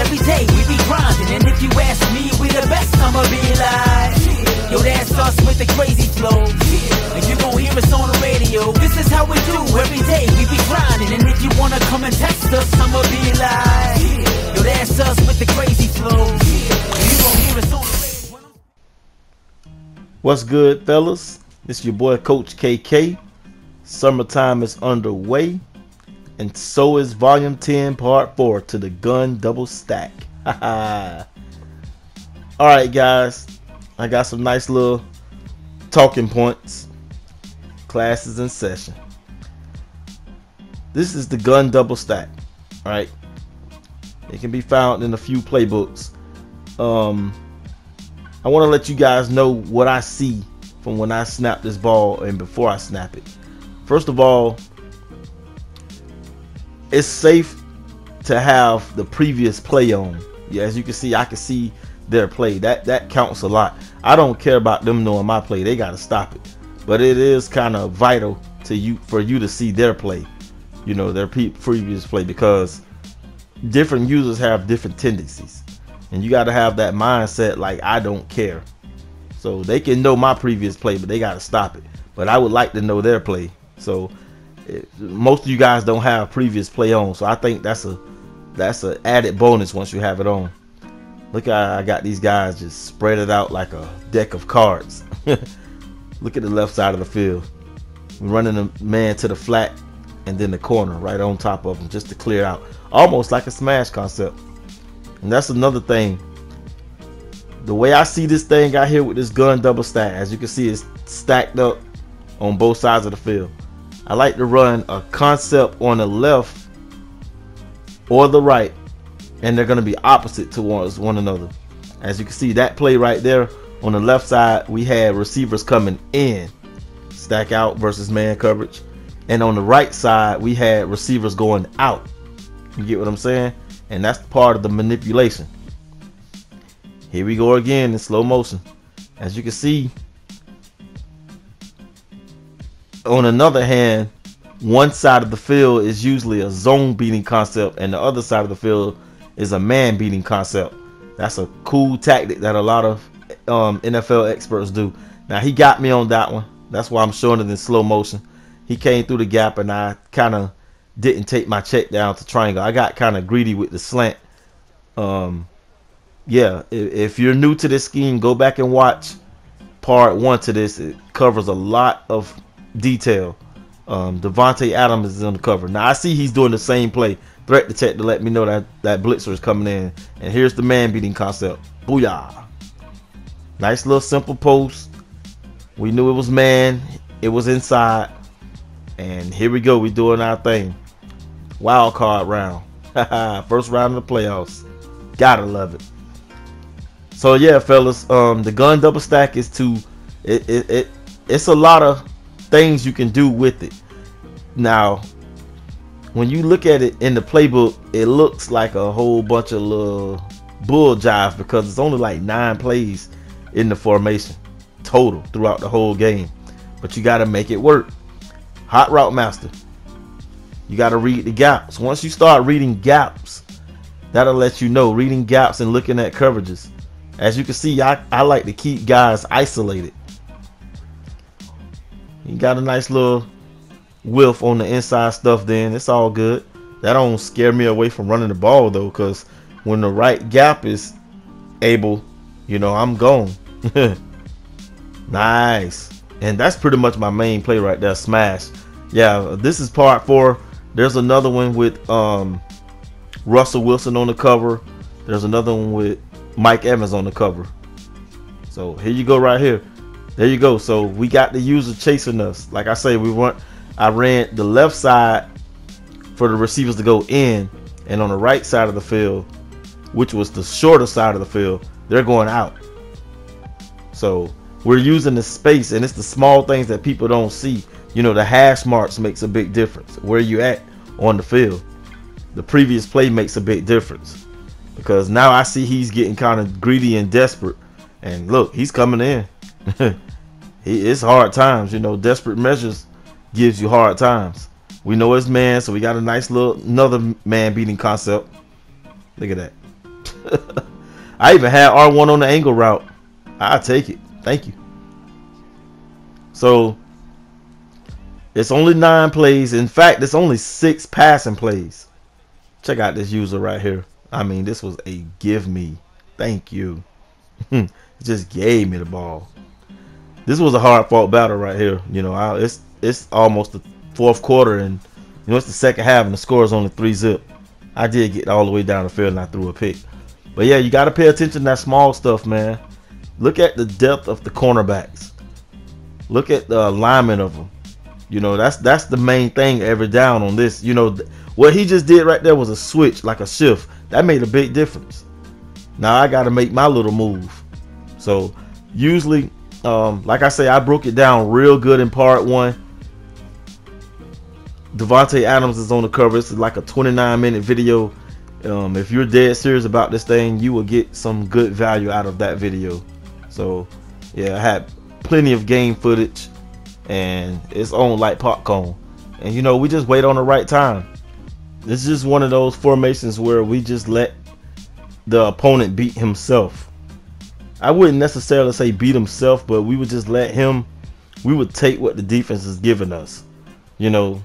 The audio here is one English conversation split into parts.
every day we be grinding. And if you ask me, we the best, I'ma be like, yo, that's us with the crazy flow. And you gon' hear us on the radio. This is how we do every day, we be grinding. And if you wanna come and test us, I'ma be like, yo, that's us with the crazy flow. And you gon' hear us on the radio. What's good, fellas? This your boy Coach KK. Summertime is underway, and so is Volume 10, Part 4 to the Gun Double Stack. Alright, guys. I got some nice little talking points. Classes in session. This is the Gun Double Stack. Alright. It can be found in a few playbooks. I want to let you guys know what I see from when I snap this ball and before I snap it. First of all, it's safe to have the previous play on. Yeah, as you can see, I can see their play. That counts a lot. I don't care about them knowing my play. They got to stop it. But it is kind of vital to you for you to see their play. You know, their previous play, because different users have different tendencies. And you got to have that mindset like, I don't care. So they can know my previous play, but they got to stop it. But I would like to know their play. So most of you guys don't have previous play on. So I think that's a added bonus once you have it on. Look how I got these guys just spread it out like a deck of cards. Look at the left side of the field. We're running a man to the flat and then the corner right on top of him just to clear out. Almost like a smash concept. And that's another thing. The way I see this thing out here with this gun double stack, as you can see, it's stacked up on both sides of the field. I like to run a concept on the left or the right, and they're going to be opposite towards one another. As you can see, that play right there on the left side, we had receivers coming in, stack out versus man coverage. And on the right side, we had receivers going out. You get what I'm saying? And that's part of the manipulation. Here we go again in slow motion. As you can see, on another hand, one side of the field is usually a zone beating concept, and the other side of the field is a man beating concept. That's a cool tactic that a lot of NFL experts do. Now, he got me on that one. That's why I'm showing it in slow motion. He came through the gap, and I kind of didn't take my check down to triangle. I got kind of greedy with the slant. Yeah, if you're new to this scheme, go back and watch part 1 to this. It covers a lot of detail. Devontae Adams is on the cover. Now I see he's doing the same play. Threat detect to let me know that blitzer is coming in. And here's the man beating concept. Booyah. Nice little simple post. We knew it was man. It was inside. And here we go. We're doing our thing. Wild card round. First round of the playoffs. Gotta love it. So yeah, fellas, the gun double stack is it's a lot of things you can do with it. Now, when you look at it in the playbook, it looks like a whole bunch of little bull jive, because it's only like 9 plays in the formation total throughout the whole game. But you got to make it work. Hot route master. You got to read the gaps. Once you start reading gaps, that'll let you know. Reading gaps and looking at coverages. As you can see, I like to keep guys isolated. You got a nice little whiff on the inside stuff then. It's all good. That don't scare me away from running the ball, though, because when the right gap is able, you know, I'm gone. Nice. And that's pretty much my main play right there, smash. Yeah, this is part 4. There's another one with Russell Wilson on the cover. There's another one with Mike Evans on the cover. So here you go right here. There you go. So we got the user chasing us. Like I say, I ran the left side for the receivers to go in, and on the right side of the field, which was the shorter side of the field, they're going out. So we're using the space, and it's the small things that people don't see. You know, the hash marks makes a big difference. Where you at on the field. The previous play makes a big difference, because now I see he's getting kind of greedy and desperate. And look, he's coming in. It's hard times, you know. Desperate measures gives you hard times. We know it's man, so we got a nice little another man beating concept. Look at that. I even had R1 on the angle route. I'll take it. Thank you. So it's only 9 plays. In fact, it's only 6 passing plays. Check out this user right here. I mean, this was a give me. Thank you. It just gave me the ball. This was a hard fought battle right here. You know, it's almost the 4th quarter, and you know it's the 2nd half, and the score is only 3-zip. I did get all the way down the field, and I threw a pick. But yeah, you got to pay attention to that small stuff, man. Look at the depth of the cornerbacks. Look at the alignment of them. You know, that's the main thing every down on this. You know, what he just did right there was a switch, like a shift. That made a big difference. Now I got to make my little move. So usually, like I say, I broke it down real good in part 1. Devontae Adams is on the cover. This is like a 29-minute video. If you're dead serious about this thing, you will get some good value out of that video. So yeah, I had plenty of game footage, and it's on like popcorn. And you know, we just wait on the right time. This is just one of those formations where we just let the opponent beat himself. I wouldn't necessarily say beat himself, but we would just let him. We would take what the defense is giving us. You know,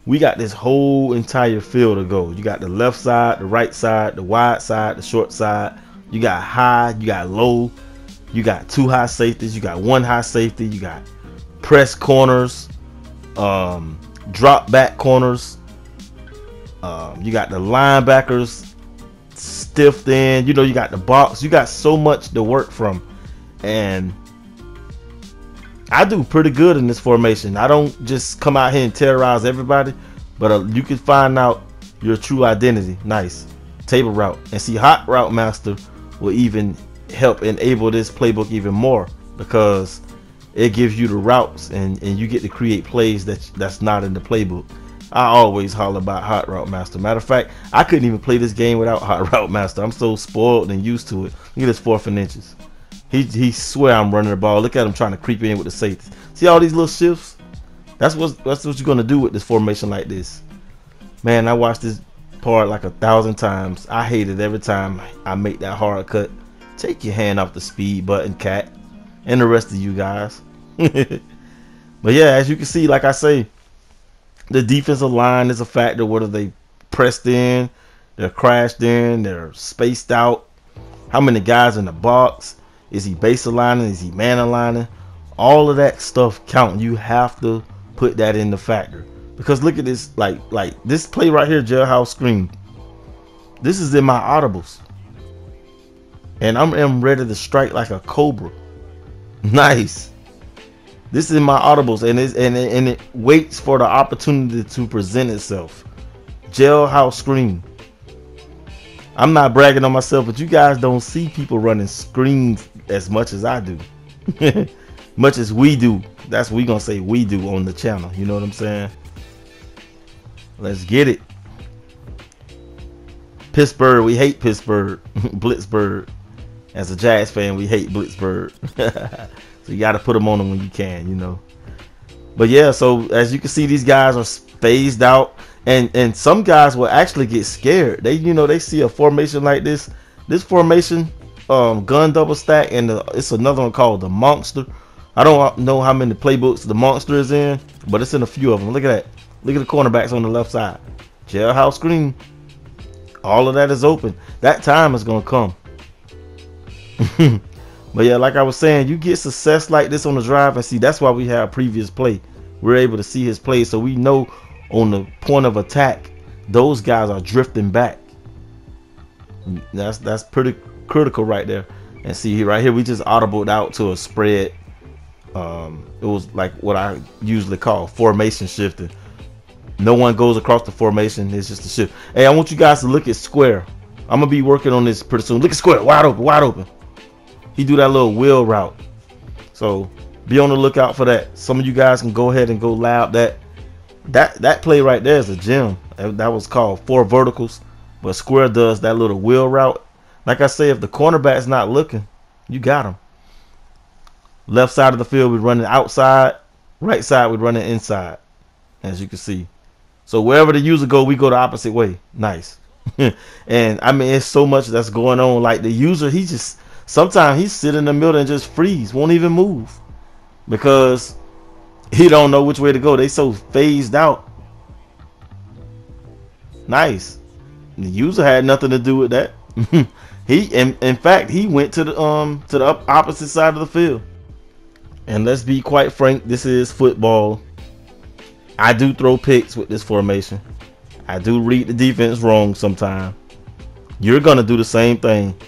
we got this whole entire field to go. You got the left side, the right side, the wide side, the short side. You got high, you got low. You got 2 high safeties. You got 1 high safety. You got press corners, drop back corners. You got the linebackers stiffed in. You know, you got the box. You got so much to work from, and I do pretty good in this formation. I don't just come out here and terrorize everybody, but you can find out your true identity. Nice table route, and see, Hot Route Master will even help enable this playbook even more, because it gives you the routes, and you get to create plays that's not in the playbook. I always holler about Hot Route Master. Matter of fact, I couldn't even play this game without Hot Route Master. I'm so spoiled and used to it. Look at this 4th and inches. He swear I'm running the ball. Look at him trying to creep in with the safety. See all these little shifts? That's what you're gonna do with this formation like this. Man, I watched this part like 1,000 times. I hate it every time I make that hard cut. Take your hand off the speed button, cat, and the rest of you guys. But yeah, as you can see, like I say, the defensive line is a factor. Whether they pressed in, they're crashed in, they're spaced out. How many guys in the box? Is he base aligning? Is he man aligning? All of that stuff count. You have to put that in the factor, because look at this, like this play right here, jailhouse screen. This is in my audibles, and I'm ready to strike like a cobra. Nice. This is in my audibles, and it waits for the opportunity to present itself. Jailhouse screen. I'm not bragging on myself, but you guys don't see people running screens as much as I do. Much as we do. That's what we gonna say we do on the channel. You know what I'm saying? Let's get it. Pittsburgh, we hate Pittsburgh. Blitzburg. As a Jags fan, we hate Blitzburg. So you got to put them on them when you can, you know. But yeah, so as you can see, these guys are phased out, and some guys will actually get scared. They see a formation like this. This formation, gun double stack, and it's another one called the Monster. I don't know how many playbooks the Monster is in, but it's in a few of them. Look at that. Look at the cornerbacks on the left side. Jailhouse screen. All of that is open. That time is gonna come. But yeah, like I was saying, you get success like this on the drive, and see, that's why we have previous play. We're able to see his play, so we know on the point of attack, those guys are drifting back. That's pretty critical right there. And see right here, we just audibled out to a spread. It was like what I usually call formation shifting. No one goes across the formation. It's just a shift. Hey, I want you guys to look at square. I'm gonna be working on this pretty soon. Look at square, wide open, wide open. He do that little wheel route. So be on the lookout for that. Some of you guys can go ahead and go loud. That play right there is a gem. That was called 4 verticals. But square does that little wheel route. Like I say, if the cornerback's not looking, you got him. Left side of the field, we're running outside. Right side, we're running inside. As you can see. So wherever the user go, we go the opposite way. Nice. And I mean, it's so much that's going on. Like the user, he just sometimes he sit in the middle and just freeze, won't even move because he don't know which way to go. They so phased out. Nice. The user had nothing to do with that. He, in fact, he went to the opposite side of the field. And let's be quite frank, this is football. I do throw picks with this formation. I do read the defense wrong sometimes. You're gonna do the same thing,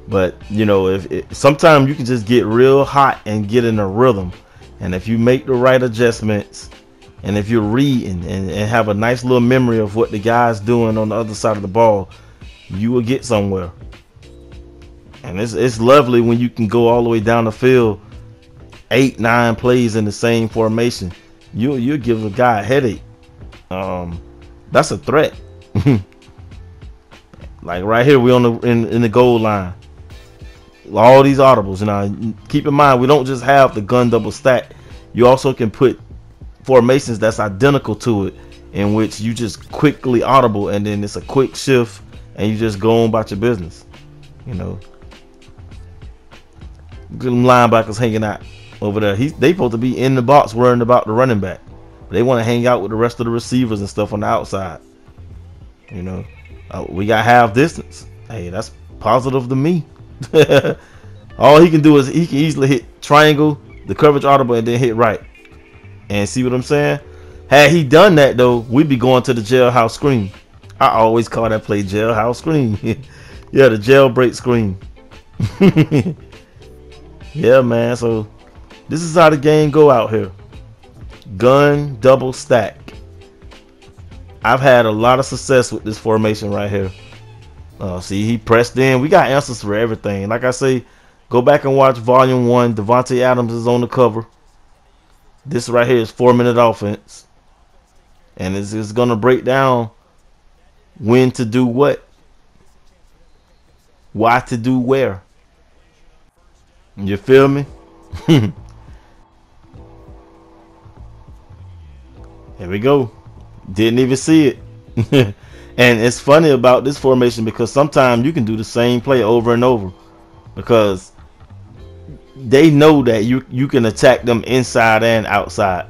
but you know, if sometimes you can just get real hot and get in a rhythm, and if you make the right adjustments, and if you're reading and have a nice little memory of what the guy's doing on the other side of the ball, you will get somewhere. And it's lovely when you can go all the way down the field, 8-9 plays in the same formation. You'll give a guy a headache. That's a threat. Like right here, we on in the goal line. All these audibles. And keep in mind, we don't just have the gun double stack. You also can put formations that's identical to it, in which you just quickly audible, and then it's a quick shift, and you just go on about your business. You know, them linebackers hanging out over there. They supposed to be in the box worrying about the running back. They want to hang out with the rest of the receivers and stuff on the outside. You know, we got half distance. Hey, that's positive to me. All he can do is he can easily hit triangle, the coverage audible, and then hit right. And see what I'm saying? Had he done that though, we'd be going to the jailhouse screen. I always call that play jailhouse screen. Yeah, the jailbreak screen. Yeah, man. So this is how the game go out here. Gun double stack. I've had a lot of success with this formation right here. See, he pressed in. We got answers for everything. Like I say, go back and watch volume 1. Devontae Adams is on the cover. This right here is 4-minute offense. And it's going to break down when to do what. Why to do where. You feel me? Here we go. Didn't even see it. And it's funny about this formation because sometimes you can do the same play over and over because they know that you can attack them inside and outside.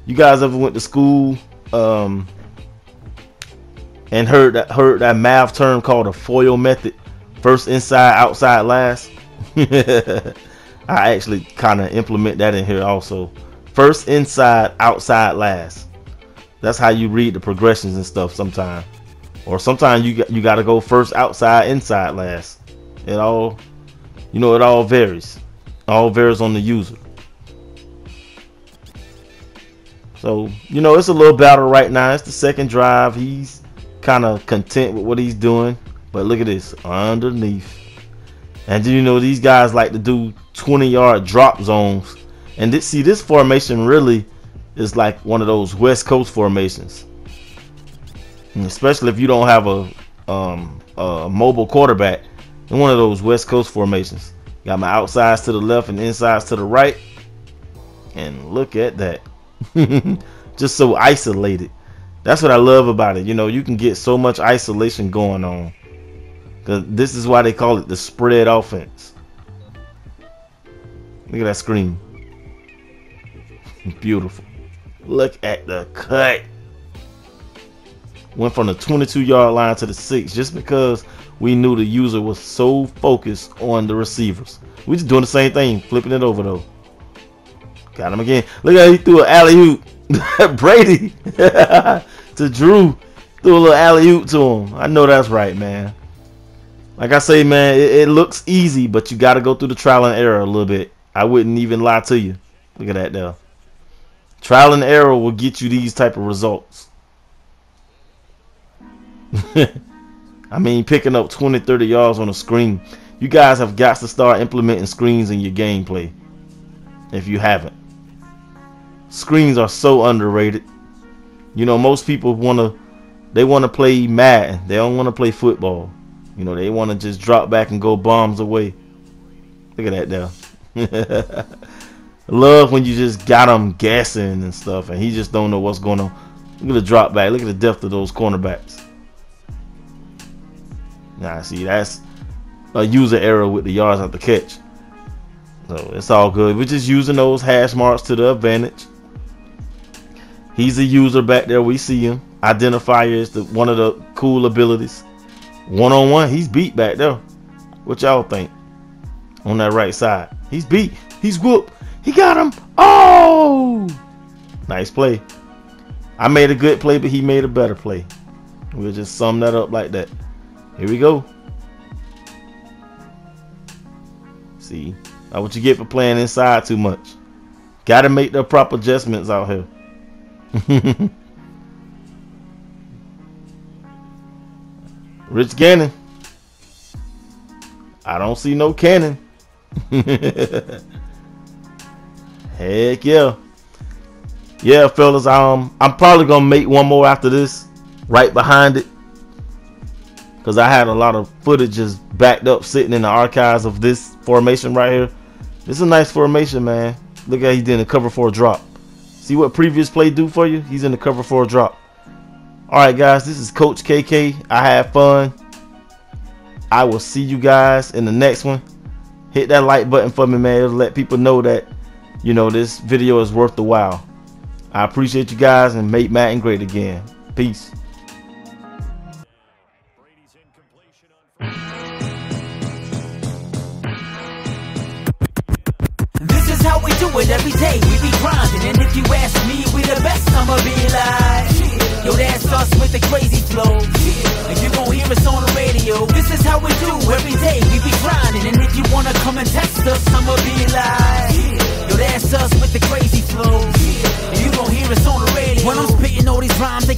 You guys ever went to school and heard that math term called a FOIL method? First inside, outside last. I actually kind of implement that in here also. First inside, outside last. That's how you read the progressions and stuff sometimes. Or sometimes you got to go first outside, inside last. It all varies. All varies on the user. So, it's a little battle right now. It's the second drive. He's kind of content with what he's doing. But look at this. Underneath. And these guys like to do 20-yard drop zones. And this formation really is like one of those West Coast formations. And especially if you don't have a mobile quarterback. In one of those West Coast formations. Got my outsides to the left and insides to the right. And look at that. Just so isolated. That's what I love about it. You can get so much isolation going on. This is why they call it the spread offense. Look at that screen. Beautiful. Look at the cut. Went from the 22-yard line to the 6 just because we knew the user was so focused on the receivers. We just doing the same thing, flipping it over though. Got him again. Look how he threw an alley-oop. Brady to Drew. Threw a little alley-oop to him. I know that's right, man. Like I say, man, it looks easy, but you got to go through the trial and error a little bit. I wouldn't even lie to you. Look at that there. Trial and error will get you these type of results. I mean, picking up 20, 30 yards on a screen. You guys have got to start implementing screens in your gameplay. If you haven't. Screens are so underrated. Most people want to play Madden. They don't want to play football. They want to just drop back and go bombs away. Look at that there. Love when you just got him guessing and stuff, and he just don't know what's going on. Look at the drop back. Look at the depth of those cornerbacks. Now, see, that's a user error with the yards after catch. So it's all good. We're just using those hash marks to the advantage. He's a user back there. We see him. Identifier is one of the cool abilities. One-on-one, he's beat back there. What y'all think? On that right side. He's beat. He's whooped. He got him. Oh! Nice play. I made a good play, but he made a better play. We'll just sum that up like that. Here we go. See, that's what you get for playing inside too much. Got to make the proper adjustments out here. Rich Gannon. I don't see no cannon. Heck yeah. Yeah, fellas, I'm probably gonna make one more after this, right behind it, because I had a lot of footage just backed up sitting in the archives of this formation right here. This is a nice formation, man. Look at he did a cover for a drop. See what previous play do for you? He's in the cover for a drop. Alright guys, this is Coach KK. I had fun. I will see you guys in the next one. Hit that like button for me, man. It'll let people know that, you know, this video is worth the while. I appreciate you guys, and make Madden great again. Peace. This is how we do it every day. We be grinding, and if you ask me, we the best. I'ma be like, yo, that's us with the crazy flow. And you gon' hear us on the radio. This is how we do every day. We be grinding, and if you wanna come and test us, I'ma be like, yo, that's us with the crazy flow. And you gon' hear us on the radio. When I'm spitting all these rhymes, they